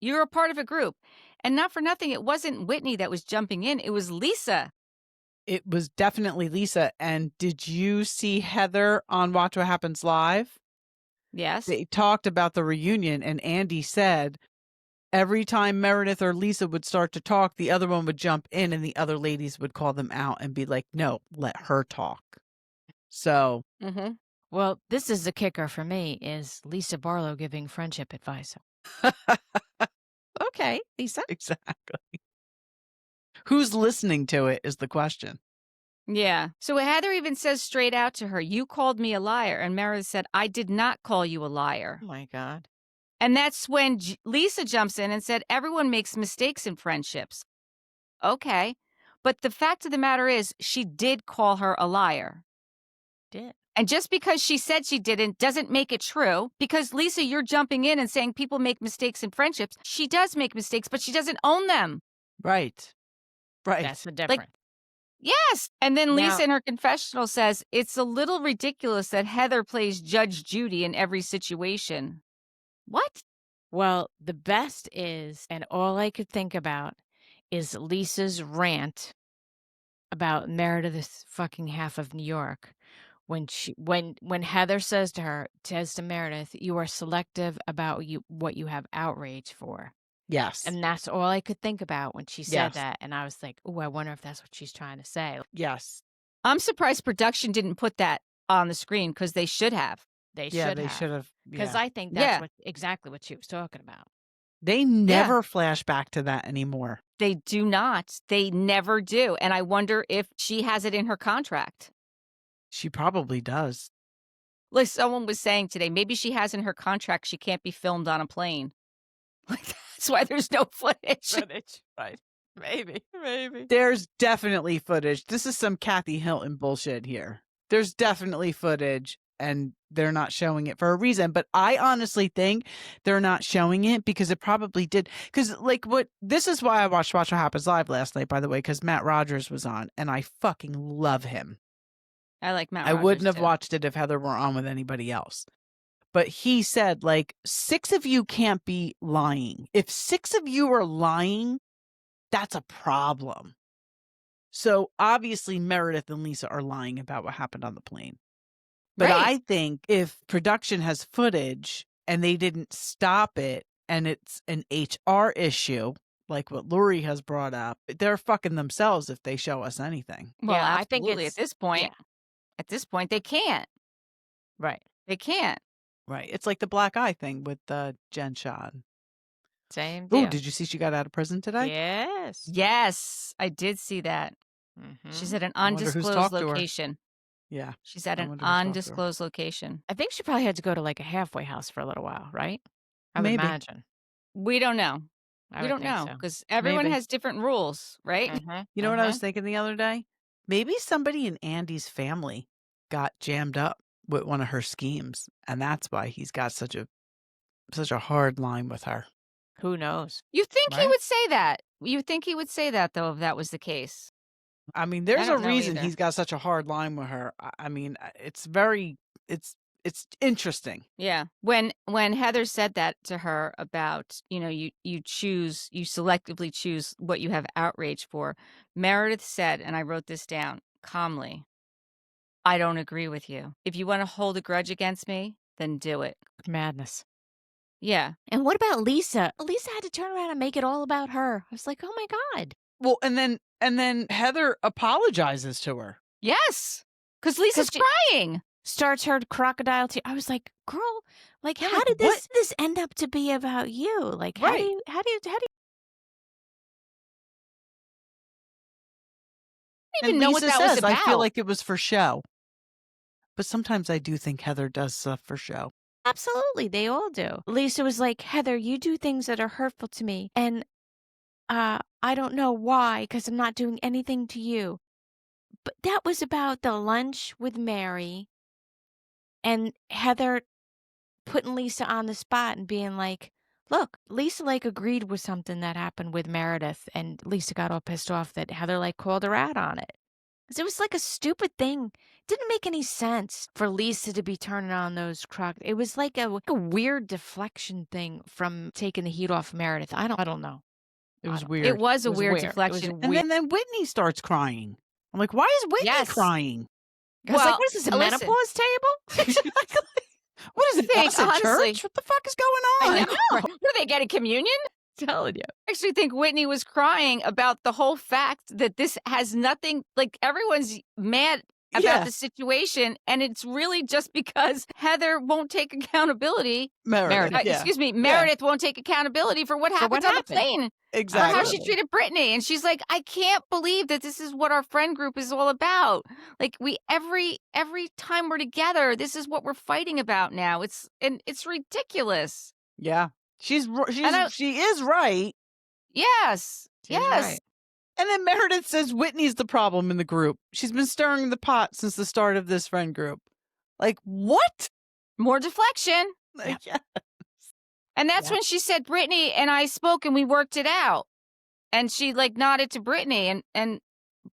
you're a part of a group. And not for nothing, it wasn't Whitney that was jumping in. It was Lisa. It was definitely Lisa. And did you see Heather on Watch What Happens Live? Yes. They talked about the reunion, and Andy said every time Meredith or Lisa would start to talk, the other one would jump in and the other ladies would call them out and be like, no, let her talk. So, Well, this is the kicker for me is Lisa Barlow giving friendship advice. Okay, Lisa. exactly. Who's listening to it is the question. Yeah. So Heather even says straight out to her, you called me a liar. And Meredith said, I did not call you a liar. Oh, my God. And that's when Lisa jumps in and said, everyone makes mistakes in friendships. Okay. But the fact of the matter is, she did call her a liar. Did. And just because she said she didn't doesn't make it true. Because, Lisa, you're jumping in and saying people make mistakes in friendships. She does make mistakes, but she doesn't own them. Right. Right. That's the difference. Yes. And then Lisa Now- in her confessional says, it's a little ridiculous that Heather plays Judge Judy in every situation. What? Well, the best is, and all I could think about is Lisa's rant about Meredith's fucking half of New York. When Heather says to Meredith, you are selective about what you have outrage for. Yes. And that's all I could think about when she said Yes. that. And I was like, oh, I wonder if that's what she's trying to say. Yes. I'm surprised production didn't put that on the screen because they should have. They Yeah, should they have. should have. Because Yeah. I think that's exactly what she was talking about. They never flash back to that anymore. They do not. They never do. And I wonder if she has it in her contract. She probably does. Like someone was saying today, maybe she has in her contract she can't be filmed on a plane. Like that's why there's no footage. Right. Maybe. There's definitely footage. This is some Kathy Hilton bullshit here. There's definitely footage, and they're not showing it for a reason. But I honestly think they're not showing it because it probably did. Because, this is why I watched Watch What Happens Live last night, by the way, because Matt Rogers was on, and I fucking love him. I like Matt I Rogers, wouldn't have too. watched it if Heather were on with anybody else. But he said, 6 of you can't be lying. If 6 of you are lying, that's a problem. So obviously Meredith and Lisa are lying about what happened on the plane. But Right. I think if production has footage and they didn't stop it and it's an HR issue, like what Lori has brought up, they're fucking themselves if they show us anything. Well, Yeah, I think absolutely. it's At this point, they can't. right. They can't. Right. It's like the black eye thing with Jen Shah. Same Oh, deal. did you see she got out of prison today? Yes. Yes, I did see that. She's at an I wonder who's undisclosed talked to her. location. Yeah. She's at I an wonder who's talked to her. undisclosed location. I think she probably had to go to like a halfway house for a little while, right? I would Maybe. imagine. We don't know. I We would don't think know so. because everyone Maybe. has different rules, right? You know what I was thinking the other day? Maybe somebody in Andy's family got jammed up with one of her schemes, and that's why he's got such a hard line with her. Who knows? You think he Right? would say that? You think he would say that though if that was the case? I mean, there's a don't know reason either. he's got such a hard line with her. I mean, it's very, it's interesting. Yeah. When Heather said that to her about, you selectively choose what you have outrage for, Meredith said, and I wrote this down calmly, I don't agree with you. If you want to hold a grudge against me, then do it. Madness. Yeah. And what about Lisa? Lisa had to turn around and make it all about her. I was like, oh my God. Well, and then Heather apologizes to her. Yes. Because Lisa's 'Cause crying. Starts her crocodile tears. I was like, girl, like, Yeah, how like, did what? this end up to be about you? Like, how do Right. you I don't And even know what Lisa that was says, I feel about. like it was for show. But sometimes I do think Heather does stuff for show. Absolutely, they all do. Lisa was like, Heather, you do things that are hurtful to me, and I don't know why, because I'm not doing anything to you. But that was about the lunch with Mary and Heather putting Lisa on the spot and being like, look, Lisa like agreed with something that happened with Meredith, and Lisa got all pissed off that Heather like called her out on it. 'Cause it was like a stupid thing. Didn't make any sense for Lisa to be turning on those It was like a weird deflection thing from taking the heat off Meredith. I don't know. It was don't- weird. It was a It was weird weird. It was deflection. And then Whitney starts crying. I'm like, why is Whitney Yes. crying? I was Well, like, what is this, a listen. menopause table? Exactly. What is it? Think, Us at honestly. church? What the fuck is going I on? know, right? What, are they getting communion? Telling you. I actually think Whitney was crying about the whole fact that this has nothing, like everyone's mad about Yeah. the situation, and it's really just because Heather won't take accountability. Meredith. Yeah. Excuse me, Meredith won't take accountability for what happened on the plane. Exactly. For how she treated Brittany. And she's like, I can't believe that this is what our friend group is all about. Like every time we're together, this is what we're fighting about now. It's ridiculous. Yeah. She is right. Yes. She's yes. right. And then Meredith says Whitney's the problem in the group. She's been stirring the pot since the start of this friend group. Like, what? More deflection. Like, yeah. And that's when she said Brittany and I spoke and we worked it out. And she like nodded to Brittany and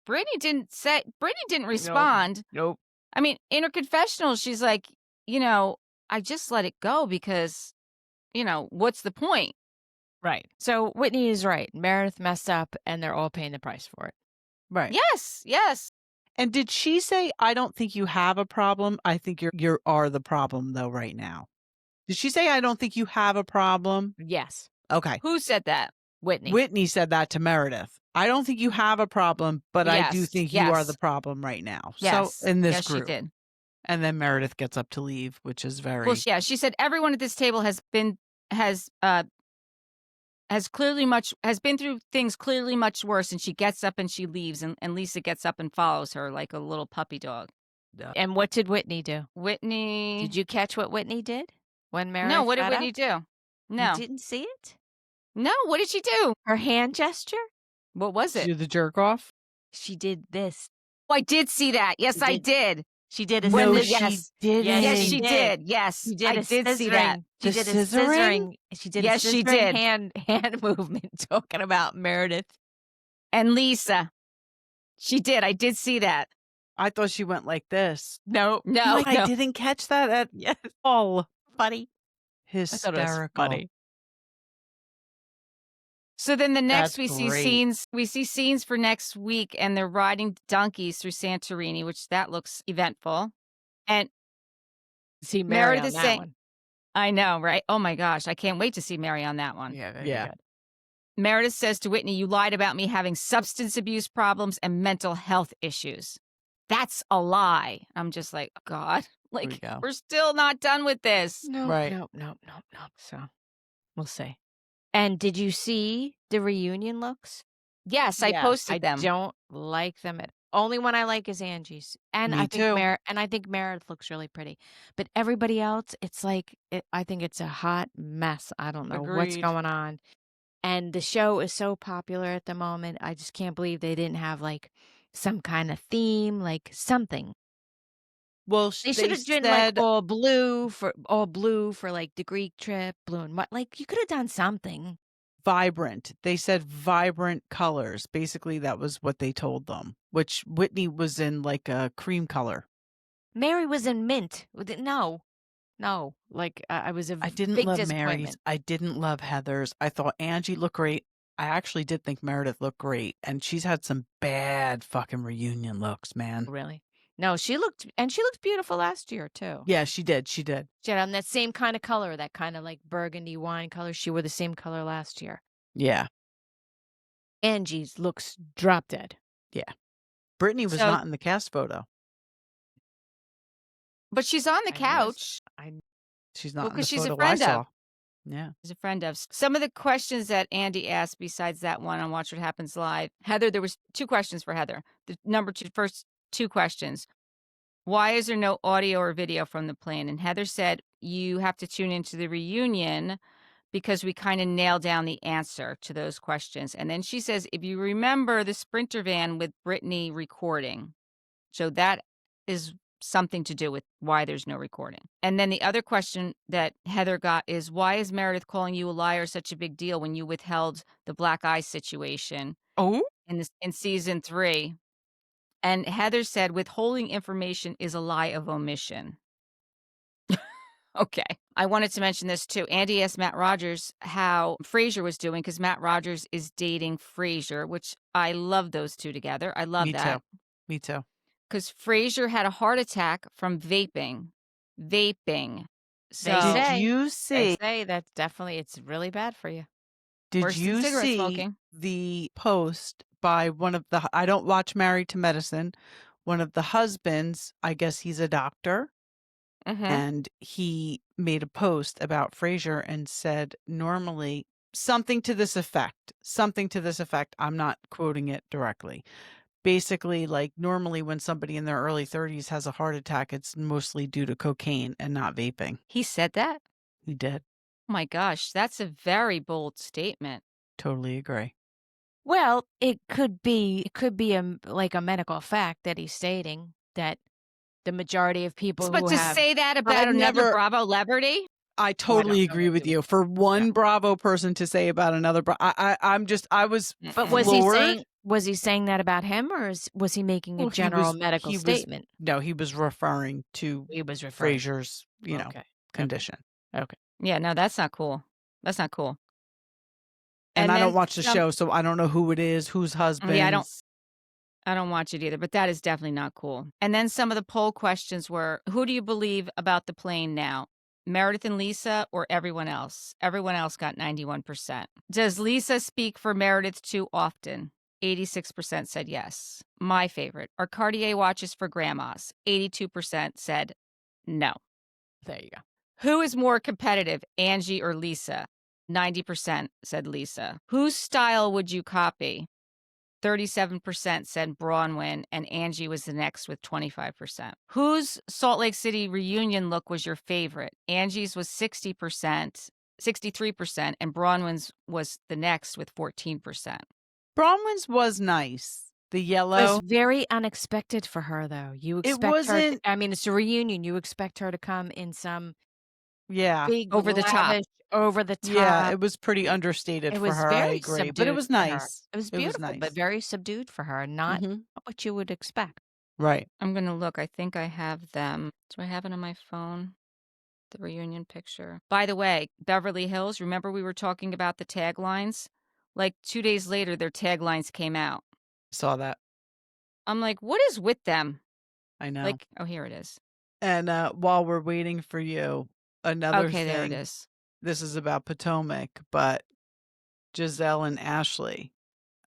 Brittany didn't respond. Nope. I mean, in her confessional, she's like, I just let it go because, what's the point? Right. So Whitney is right. Meredith messed up, and they're all paying the price for it. Right. Yes. And did she say, I don't think you have a problem? I think you are the problem, though, right now. Did she say, I don't think you have a problem? Yes. Okay. Who said that? Whitney. Whitney said that to Meredith. I don't think you have a problem, but I do think you are the problem right now. Yes. So in this yes, group. she did. And then Meredith gets up to leave, which is very... Well, yeah, she said everyone at this table has been through things clearly much worse, and she gets up and she leaves, and Lisa gets up and follows her like a little puppy dog. And what did Whitney do? Whitney... Did you catch what Whitney did when Meredith No, what did got Whitney up? do? No. You didn't see it? No, what did she do? Her hand gesture? What was Do it? the jerk off? She did this. Oh, I did see that. Yes, She I did. did. She did a No, scissor- she yes. didn't. Yes, she she did. did. Yes, She did I a did see scissoring. that. She The did a scissoring? scissoring. She did Yes, a she scissoring did. hand movement talking about Meredith. And Lisa. She did. I did see that. I thought she went like this. No. No, Like, no. I didn't catch that at Yes. all. Funny. Hysterical. Funny. So then the next That's great. we see scenes for next week, and they're riding donkeys through Santorini, which that looks eventful. And See Mary Meredith on is that saying, one. I know, right? Oh my gosh, I can't wait to see Mary on that one. Yeah, that'd be Yeah. good. Meredith says to Whitney, "You lied about me having substance abuse problems and mental health issues." That's a lie. I'm just like, "Oh, God, There we like, go. we're still not done with this." Nope, Right. nope, nope, nope, nope. So we'll see. And did you see the reunion looks? Yes, I Yes. I posted them. don't like them at only one I like is Angie's. And Me too. I think Meredith looks really pretty. But everybody else, it's like I think it's a hot mess. I don't know what's Agreed. going on. And the show is so popular at the moment. I just can't believe they didn't have like some kind of theme, like something. Well, They should they have done like said all blue for like the Greek trip, blue and white. Like you could have done something. vibrant. They said vibrant colors. Basically, that was what they told them, which Whitney was in like a cream color. Mary was in mint. No, no. Like I was a I didn't big love Mary's. disappointment. I didn't love Heather's. I thought Angie looked great. I actually did think Meredith looked great. And she's had some bad fucking reunion looks, man. Really? No, she looked beautiful last year too. Yeah, she did. She did. She had on that same kind of color, that kind of like burgundy wine color. She wore the same color last year. Yeah. Angie's looks drop dead. Yeah. Brittany was So not in the cast photo. but she's on the I noticed. couch. She's Well, not in the 'cause she's a photo I friend of. saw. Yeah. She's a friend of. Some of the questions that Andy asked besides that one on Watch What Happens Live, Heather, there was 2 questions for Heather. The first 2 questions. Why is there no audio or video from the plane? And Heather said, "You have to tune into the reunion because we kind of nail down the answer to those questions." And then she says, "If you remember the Sprinter van with Brittany recording." So that is something to do with why there's no recording. And then the other question that Heather got is, why is Meredith calling you a liar such a big deal when you withheld the black eye situation Oh, in season 3? And Heather said, withholding information is a lie of omission. Okay. I wanted to mention this too. Andy asked Matt Rogers how Frasier was doing because Matt Rogers is dating Frasier, which I love those two together. I love me that. too. Me too. Because Frasier had a heart attack from vaping. Vaping. They So, Did say. you They see say that's definitely it's really bad for you. did worse than you cigarette see smoking. the post by one of the I don't watch Married to Medicine. One of the husbands, I guess he's a doctor, Mm-hmm. and he made a post about Frasier and said normally something to this effect. Something to this effect. I'm not quoting it directly. Basically, like normally when somebody in their early 30s has a heart attack, it's mostly due to cocaine and not vaping. He said that? He did. Oh my gosh, that's a very bold statement. Totally agree. Well, it could be like a medical fact that he's stating that the majority of people But who to have say that about I've another never- Bravo celebrity? I totally agree with you. For one Bravo person to say about another, I was But was he floored. saying that about him, or was he making a Well, general medical he was- statement? No, he was referring to He was referring. Frasier's, Okay. condition. Okay. Yeah, no, that's not cool. That's not cool. And I then don't watch the show, so I don't know who it is, whose husband. Yeah, I don't watch it either, but that is definitely not cool. And then some of the poll questions were, who do you believe about the plane now? Meredith and Lisa or everyone else? Everyone else got 91%. Does Lisa speak for Meredith too often? 86% said yes. My favorite. Are Cartier watches for grandmas? 82% said no. There you go. Who is more competitive, Angie or Lisa? 90% said Lisa. Whose style would you copy? 37% said Bronwyn, and Angie was the next with 25%. Whose Salt Lake City reunion look was your favorite? Angie's was 60%, 63%, and Bronwyn's was the next with 14%. Bronwyn's was nice. The It yellow. was very unexpected for her, though. You It expect her. wasn't- I mean, it's a reunion. You expect her to come in some Yeah. big, Over the top. lavish, over the top. Yeah, it was pretty understated It for was her. I very agree, but it subdued was for her. nice. It was beautiful, but nice. very subdued for her. Not Mhm. what you would expect. Right. I'm going to look. I think I have them. Do I have it on my phone? The reunion picture. By the way, Beverly Hills, remember we were talking about the taglines? like 2 days later, their taglines came out. Saw that. I'm like, what is with them? I know. Like, oh, here it is. And while we're waiting for you, another Okay, there it thing. is. This is about Potomac, but Giselle and Ashley.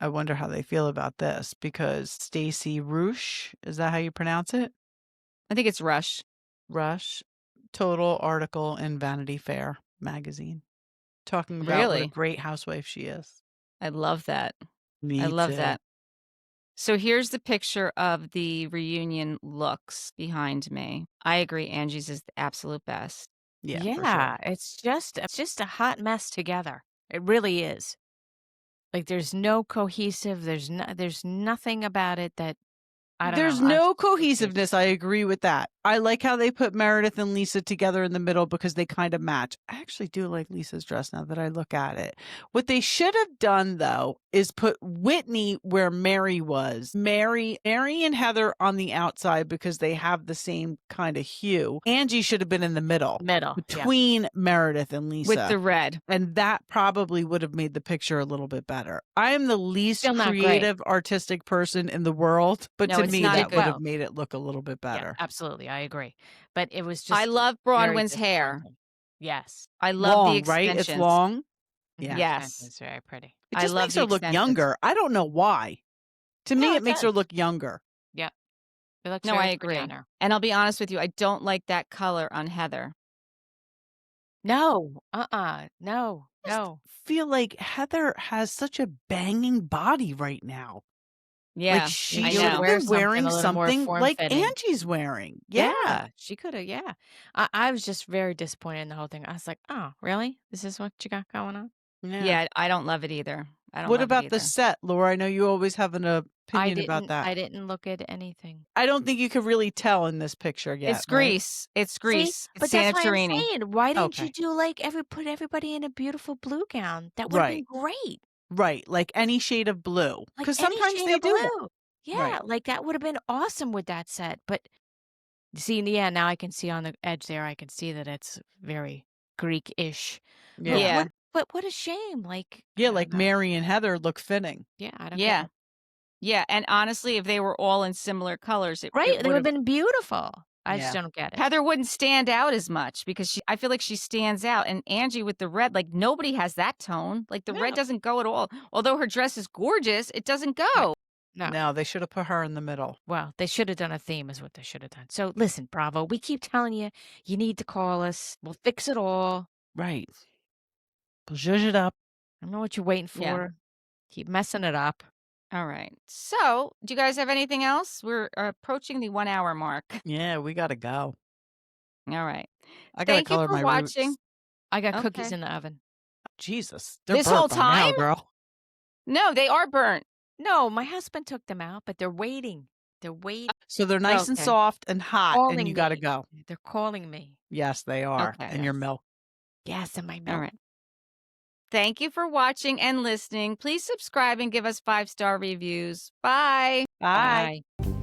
I wonder how they feel about this because Stacy Rush, is that how you pronounce it? I think it's Rush. Rush, total article in Vanity Fair magazine, talking about what a Really? great housewife she is. I love that. Me I love too. that. So here's the picture of the reunion looks behind me. I agree. Angie's is the absolute best. Yeah, for Yeah, sure. it's just a hot mess together. It really is. Like, there's no cohesive, there's nothing about it that I don't There's know, no it's cohesiveness. I agree with that. I like how they put Meredith and Lisa together in the middle because they kind of match. I actually do like Lisa's dress now that I look at it. What they should have done, though, is put Whitney where Mary was. Mary and Heather on the outside because they have the same kind of hue. Angie should have been in the middle yeah. between Meredith and Lisa. With the red. And that probably would have made the picture a little bit better. I am the least Still not great. creative, artistic person in the world, but No, to it's me, not that good. would have made it look a little bit Yeah, better. absolutely, I agree. But it was I just love very Bronwyn's hair. disappointing. Yes. I love the Long, right? extensions. It's long. Mhm, Yeah. Yes. It's very pretty. It I just love makes the her look extensions. younger. I don't know why. To me, No, it makes her does. look younger. Yep. It looks No, very I pretty agree. on her. And I'll be honest with you, I don't like that color on Heather. No, no, I no. just feel like Heather has such a banging body right now. Yeah, Like I she Maybe should know. have wear been wearing a little more something like form-fitting. Angie's wearing. Yeah. She coulda, yeah. I was just very disappointed in the whole thing. I was like, "Oh, really? This is what you got going on?" Yeah, I don't love it either. I don't What love it about the either. set, Laura? I know you always have an opinion about that. I didn't look at anything. I don't think you could really tell in this picture yet, It's right? Greece. It's See? Greece. It's But that's why I'm Santorini. saying, why didn't you Okay. do, like, put everybody in a beautiful blue gown? That would've been Right. great. Right, like any shade of blue. Like, Because any sometimes shade they of do one. blue. Yeah, Right. like, that would've been awesome with that set, but see, yeah, now I can see on the edge there, I can see that it's very Greek-ish. But Yeah. what a shame, like, I Yeah, don't like know. Mary and Heather look fitting. Yeah, I don't Yeah. get it. Yeah, and honestly, if they were all in similar colors, Right, it they would would've have been beautiful. I just Yeah. don't get it. Heather wouldn't stand out as much because I feel like she stands out, and Angie with the red, like, nobody has that tone. Like, the red No. doesn't go at all. Although her dress is gorgeous, it doesn't Right. go. No. No, they should have put her in the middle. Well, they should have done a theme is what they should have done. So listen, Bravo, we keep telling you, you need to call us. We'll fix it all. Right. We'll zhuzh it up. I don't know what you're waiting Yeah. for. Keep messing it up. All right. So, do you guys have anything else? We're approaching the 1 hour mark. Yeah, we gotta go. All right. I gotta Thank you color for my watching. roots. I got cookies Okay. in the oven. Jesus, they're This burnt whole by now, time? girl. No, they are burnt. No, my husband took them out, but they're waiting. They're waiting. So they're nice and Okay. soft and hot, and Calling you gotta me. go. They're calling me. Yes, they are. Okay. And your milk. Yes, and my All milk. right. Thank you for watching and listening. Please subscribe and give us 5-star reviews. Bye. Bye. Bye.